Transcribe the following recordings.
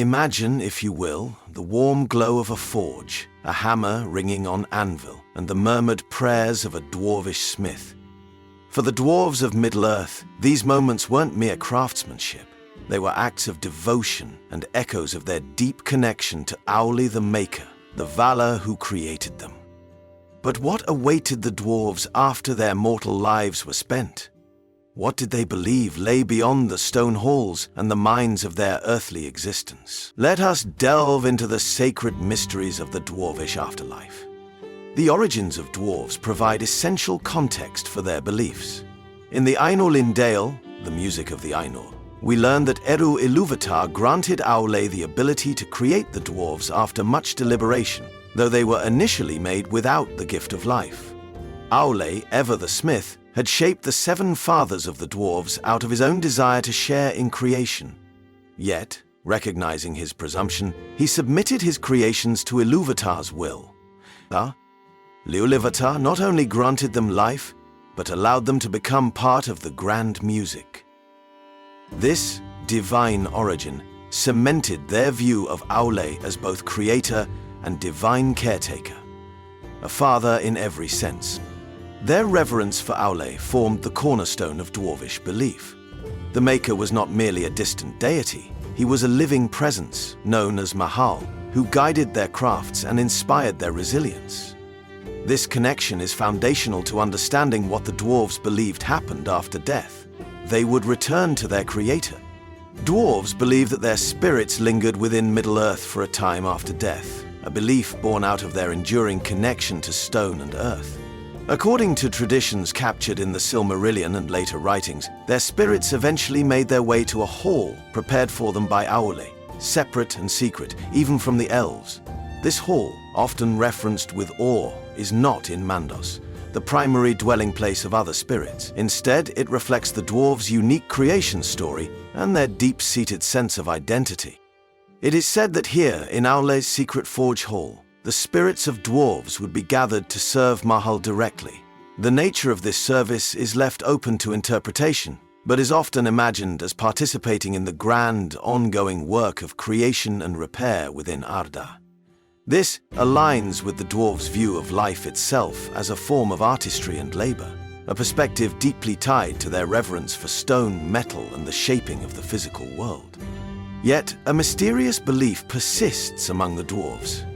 Imagine, if you will, the warm glow of a forge, a hammer ringing on anvil, and the murmured prayers of a dwarvish smith. For the dwarves of Middle-earth, these moments weren't mere craftsmanship. They were acts of devotion and echoes of their deep connection to Aule the Maker, the Valar who created them. But what awaited the dwarves after their mortal lives were spent? What did they believe lay beyond the stone halls and the minds of their earthly existence? Let us delve into the sacred mysteries of the dwarvish afterlife. The origins of dwarves provide essential context for their beliefs. In the Ainur Lindale, the music of the Ainur, we learn that Eru Ilúvatar granted Aule the ability to create the dwarves after much deliberation, though they were initially made without the gift of life. Aule, ever the smith, had shaped the 7 fathers of the dwarves out of his own desire to share in creation. Yet, recognizing his presumption, he submitted his creations to Ilúvatar's will. Ilúvatar not only granted them life, but allowed them to become part of the grand music. This divine origin cemented their view of Aule as both creator and divine caretaker, a father in every sense. Their reverence for Aule formed the cornerstone of dwarvish belief. The Maker was not merely a distant deity, he was a living presence, known as Mahal, who guided their crafts and inspired their resilience. This connection is foundational to understanding what the dwarves believed happened after death. They would return to their creator. Dwarves believed that their spirits lingered within Middle-earth for a time after death, a belief born out of their enduring connection to stone and earth. According to traditions captured in the Silmarillion and later writings, their spirits eventually made their way to a hall prepared for them by Aule, separate and secret, even from the elves. This hall, often referenced with awe, is not in Mandos, the primary dwelling place of other spirits. Instead, it reflects the dwarves' unique creation story and their deep-seated sense of identity. It is said that here, in Aule's secret forge hall, the spirits of dwarves would be gathered to serve Mahal directly. The nature of this service is left open to interpretation, but is often imagined as participating in the grand, ongoing work of creation and repair within Arda. This aligns with the dwarves' view of life itself as a form of artistry and labor, a perspective deeply tied to their reverence for stone, metal, and the shaping of the physical world. Yet, a mysterious belief persists among the dwarves.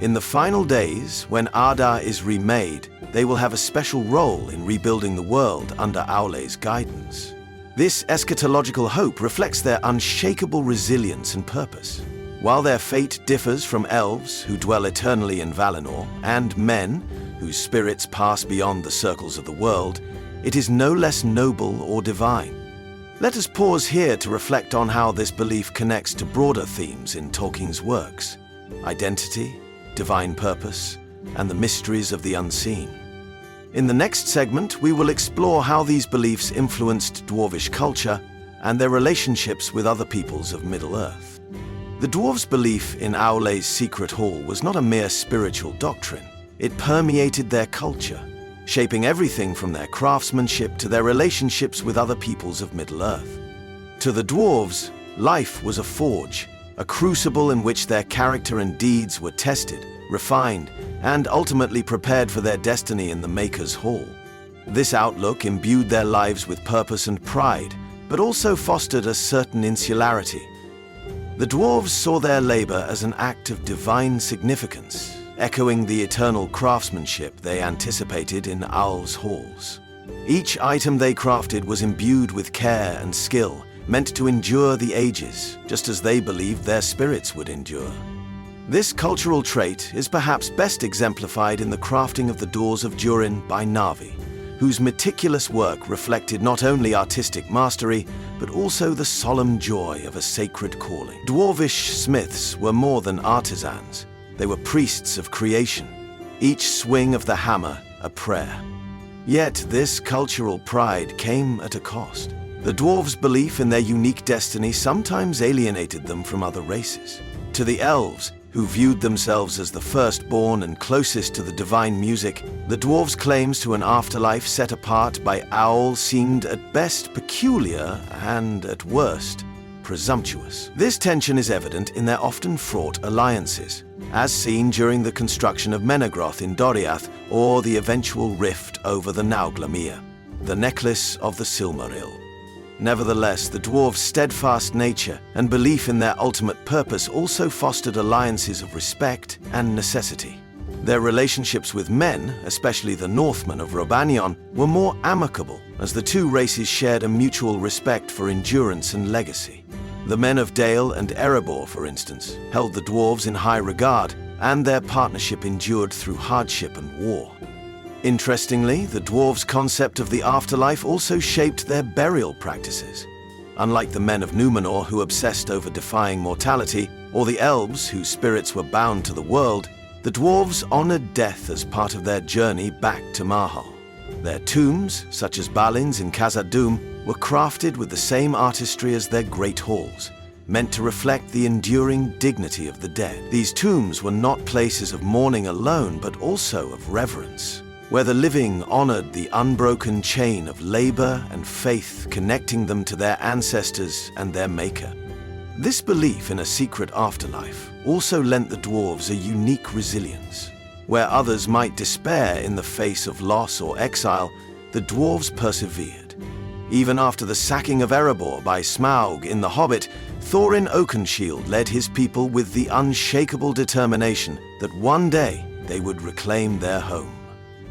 In the final days, when Arda is remade, they will have a special role in rebuilding the world under Aule's guidance. This eschatological hope reflects their unshakable resilience and purpose. While their fate differs from elves, who dwell eternally in Valinor, and men, whose spirits pass beyond the circles of the world, it is no less noble or divine. Let us pause here to reflect on how this belief connects to broader themes in Tolkien's works: identity, divine purpose, and the mysteries of the unseen. In the next segment, we will explore how these beliefs influenced dwarvish culture and their relationships with other peoples of Middle-earth. The dwarves' belief in Aule's secret hall was not a mere spiritual doctrine. It permeated their culture, shaping everything from their craftsmanship to their relationships with other peoples of Middle-earth. To the dwarves, life was a forge, a crucible in which their character and deeds were tested, refined, and ultimately prepared for their destiny in the Maker's Hall. This outlook imbued their lives with purpose and pride, but also fostered a certain insularity. The dwarves saw their labor as an act of divine significance, echoing the eternal craftsmanship they anticipated in Aul's halls. Each item they crafted was imbued with care and skill, meant to endure the ages, just as they believed their spirits would endure. This cultural trait is perhaps best exemplified in the crafting of the doors of Durin by Navi, whose meticulous work reflected not only artistic mastery, but also the solemn joy of a sacred calling. Dwarvish smiths were more than artisans. They were priests of creation, each swing of the hammer a prayer. Yet this cultural pride came at a cost. The dwarves' belief in their unique destiny sometimes alienated them from other races. To the elves, who viewed themselves as the firstborn and closest to the divine music, the dwarves' claims to an afterlife set apart by Aul seemed at best peculiar and, at worst, presumptuous. This tension is evident in their often fraught alliances, as seen during the construction of Menegroth in Doriath or the eventual rift over the Nauglamir, the necklace of the Silmaril. Nevertheless, the dwarves' steadfast nature and belief in their ultimate purpose also fostered alliances of respect and necessity. Their relationships with men, especially the Northmen of Rhobannion, were more amicable, as the two races shared a mutual respect for endurance and legacy. The men of Dale and Erebor, for instance, held the dwarves in high regard, and their partnership endured through hardship and war. Interestingly, the dwarves' concept of the afterlife also shaped their burial practices. Unlike the men of Numenor, who obsessed over defying mortality, or the elves, whose spirits were bound to the world, the dwarves honored death as part of their journey back to Mahal. Their tombs, such as Balin's in Khazad-dûm, were crafted with the same artistry as their great halls, meant to reflect the enduring dignity of the dead. These tombs were not places of mourning alone, but also of reverence, where the living honored the unbroken chain of labor and faith connecting them to their ancestors and their maker. This belief in a secret afterlife also lent the dwarves a unique resilience. Where others might despair in the face of loss or exile, the dwarves persevered. Even after the sacking of Erebor by Smaug in The Hobbit, Thorin Oakenshield led his people with the unshakable determination that one day they would reclaim their home.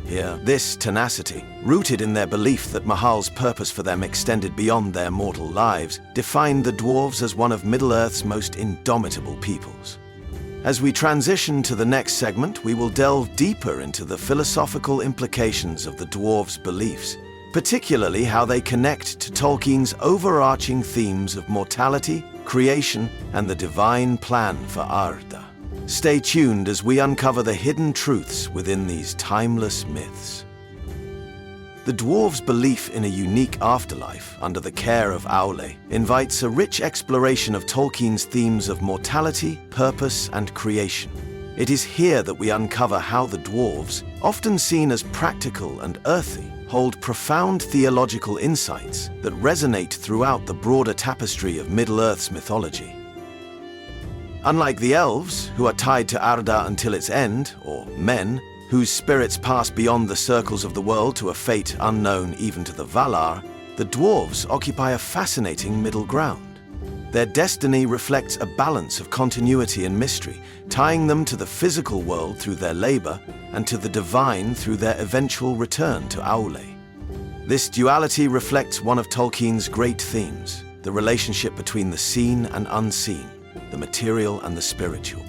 Here, this tenacity, rooted in their belief that Mahal's purpose for them extended beyond their mortal lives, defined the dwarves as one of Middle-earth's most indomitable peoples. As we transition to the next segment, we will delve deeper into the philosophical implications of the dwarves' beliefs, particularly how they connect to Tolkien's overarching themes of mortality, creation, and the divine plan for Arda. Stay tuned as we uncover the hidden truths within these timeless myths. The dwarves' belief in a unique afterlife under the care of Aule invites a rich exploration of Tolkien's themes of mortality, purpose, and creation. It is here that we uncover how the dwarves, often seen as practical and earthy, hold profound theological insights that resonate throughout the broader tapestry of Middle-earth's mythology. Unlike the elves, who are tied to Arda until its end, or men, whose spirits pass beyond the circles of the world to a fate unknown even to the Valar, the dwarves occupy a fascinating middle ground. Their destiny reflects a balance of continuity and mystery, tying them to the physical world through their labor and to the divine through their eventual return to Aule. This duality reflects one of Tolkien's great themes, the relationship between the seen and unseen, the material and the spiritual.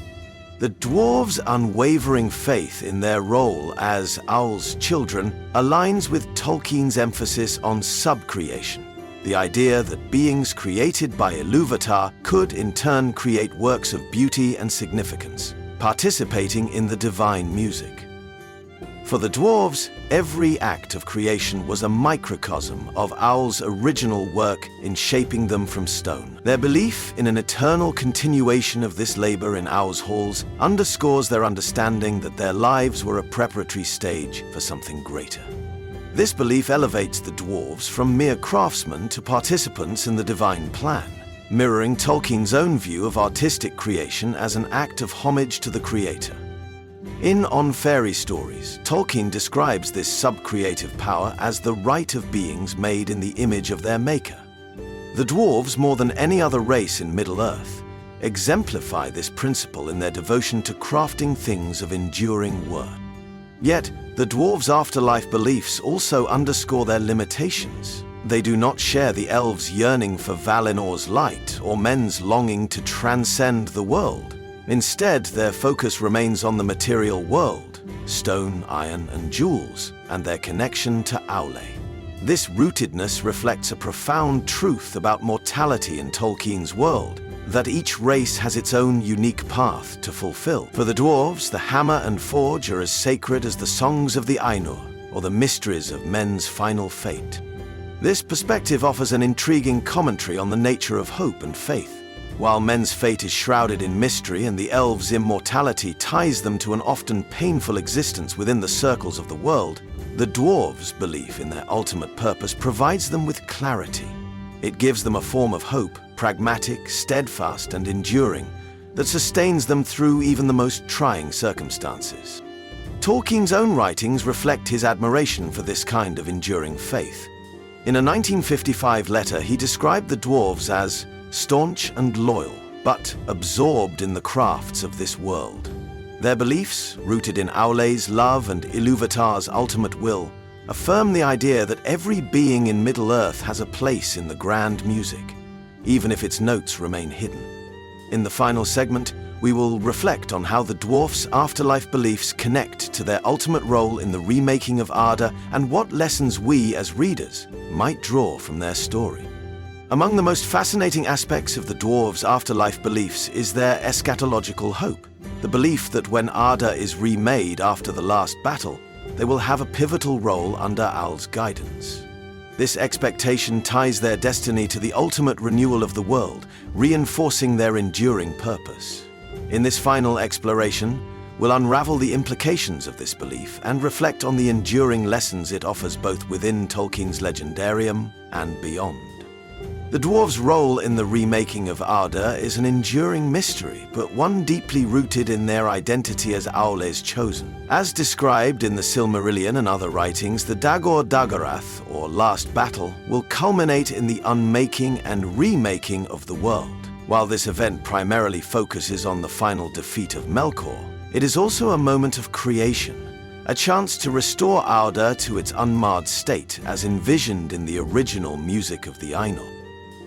The dwarves' unwavering faith in their role as Aul's children aligns with Tolkien's emphasis on subcreation, the idea that beings created by Ilúvatar could in turn create works of beauty and significance, participating in the divine music. For the dwarves, every act of creation was a microcosm of Aul's original work in shaping them from stone. Their belief in an eternal continuation of this labor in Aul's halls underscores their understanding that their lives were a preparatory stage for something greater. This belief elevates the dwarves from mere craftsmen to participants in the divine plan, mirroring Tolkien's own view of artistic creation as an act of homage to the creator. In On Fairy Stories, Tolkien describes this sub-creative power as the right of beings made in the image of their maker. The dwarves, more than any other race in Middle-earth, exemplify this principle in their devotion to crafting things of enduring worth. Yet, the dwarves' afterlife beliefs also underscore their limitations. They do not share the elves' yearning for Valinor's light or men's longing to transcend the world. Instead, their focus remains on the material world, stone, iron, and jewels, and their connection to Aule. This rootedness reflects a profound truth about mortality in Tolkien's world, that each race has its own unique path to fulfill. For the dwarves, the hammer and forge are as sacred as the songs of the Ainur, or the mysteries of men's final fate. This perspective offers an intriguing commentary on the nature of hope and faith. While men's fate is shrouded in mystery and the elves' immortality ties them to an often painful existence within the circles of the world, the dwarves' belief in their ultimate purpose provides them with clarity. It gives them a form of hope, pragmatic, steadfast, and enduring that sustains them through even the most trying circumstances. Tolkien's own writings reflect his admiration for this kind of enduring faith. In a 1955 letter, he described the dwarves as staunch and loyal, but absorbed in the crafts of this world. Their beliefs, rooted in Aule's love and Ilúvatar's ultimate will, affirm the idea that every being in Middle-earth has a place in the grand music, even if its notes remain hidden. In the final segment, we will reflect on how the dwarfs' afterlife beliefs connect to their ultimate role in the remaking of Arda and what lessons we, as readers, might draw from their story. Among the most fascinating aspects of the dwarves' afterlife beliefs is their eschatological hope, the belief that when Arda is remade after the last battle, they will have a pivotal role under Aul's guidance. This expectation ties their destiny to the ultimate renewal of the world, reinforcing their enduring purpose. In this final exploration, we'll unravel the implications of this belief and reflect on the enduring lessons it offers both within Tolkien's legendarium and beyond. The dwarves' role in the remaking of Arda is an enduring mystery, but one deeply rooted in their identity as Aule's chosen. As described in the Silmarillion and other writings, the Dagor Dagarath, or Last Battle, will culminate in the unmaking and remaking of the world. While this event primarily focuses on the final defeat of Melkor, it is also a moment of creation, a chance to restore Arda to its unmarred state as envisioned in the original music of the Ainur.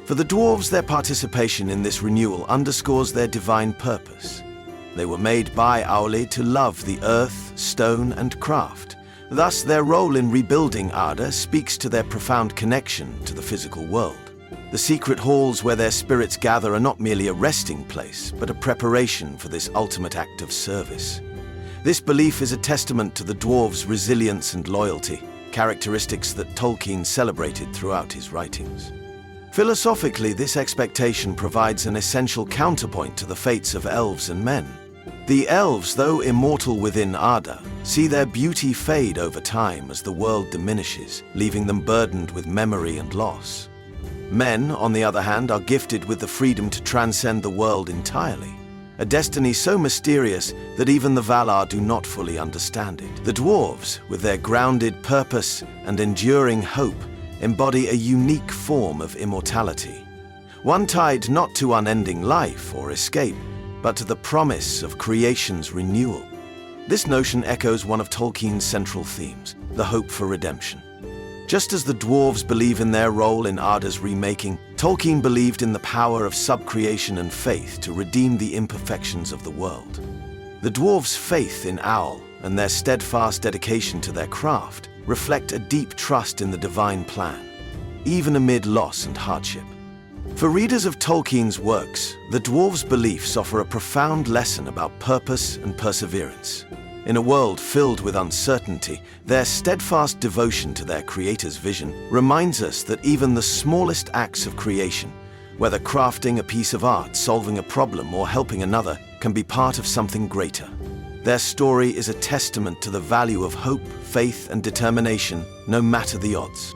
For the dwarves, their participation in this renewal underscores their divine purpose. They were made by Aule to love the earth, stone, and craft. Thus, their role in rebuilding Arda speaks to their profound connection to the physical world. The secret halls where their spirits gather are not merely a resting place, but a preparation for this ultimate act of service. This belief is a testament to the dwarves' resilience and loyalty, characteristics that Tolkien celebrated throughout his writings. Philosophically, this expectation provides an essential counterpoint to the fates of elves and men. The elves, though immortal within Arda, see their beauty fade over time as the world diminishes, leaving them burdened with memory and loss. Men, on the other hand, are gifted with the freedom to transcend the world entirely, a destiny so mysterious that even the Valar do not fully understand it. The dwarves, with their grounded purpose and enduring hope, embody a unique form of immortality, one tied not to unending life or escape, but to the promise of creation's renewal. This notion echoes one of Tolkien's central themes, the hope for redemption. Just as the dwarves believe in their role in Arda's remaking, Tolkien believed in the power of subcreation and faith to redeem the imperfections of the world. The dwarves' faith in Aul and their steadfast dedication to their craft reflect a deep trust in the divine plan, even amid loss and hardship. For readers of Tolkien's works, the dwarves' beliefs offer a profound lesson about purpose and perseverance. In a world filled with uncertainty, their steadfast devotion to their creator's vision reminds us that even the smallest acts of creation, whether crafting a piece of art, solving a problem, or helping another, can be part of something greater. Their story is a testament to the value of hope, faith, and determination, no matter the odds.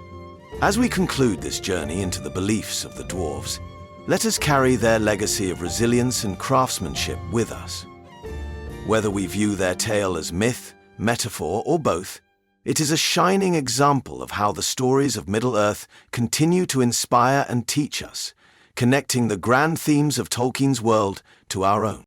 As we conclude this journey into the beliefs of the dwarves, let us carry their legacy of resilience and craftsmanship with us. Whether we view their tale as myth, metaphor, or both, it is a shining example of how the stories of Middle-earth continue to inspire and teach us, connecting the grand themes of Tolkien's world to our own.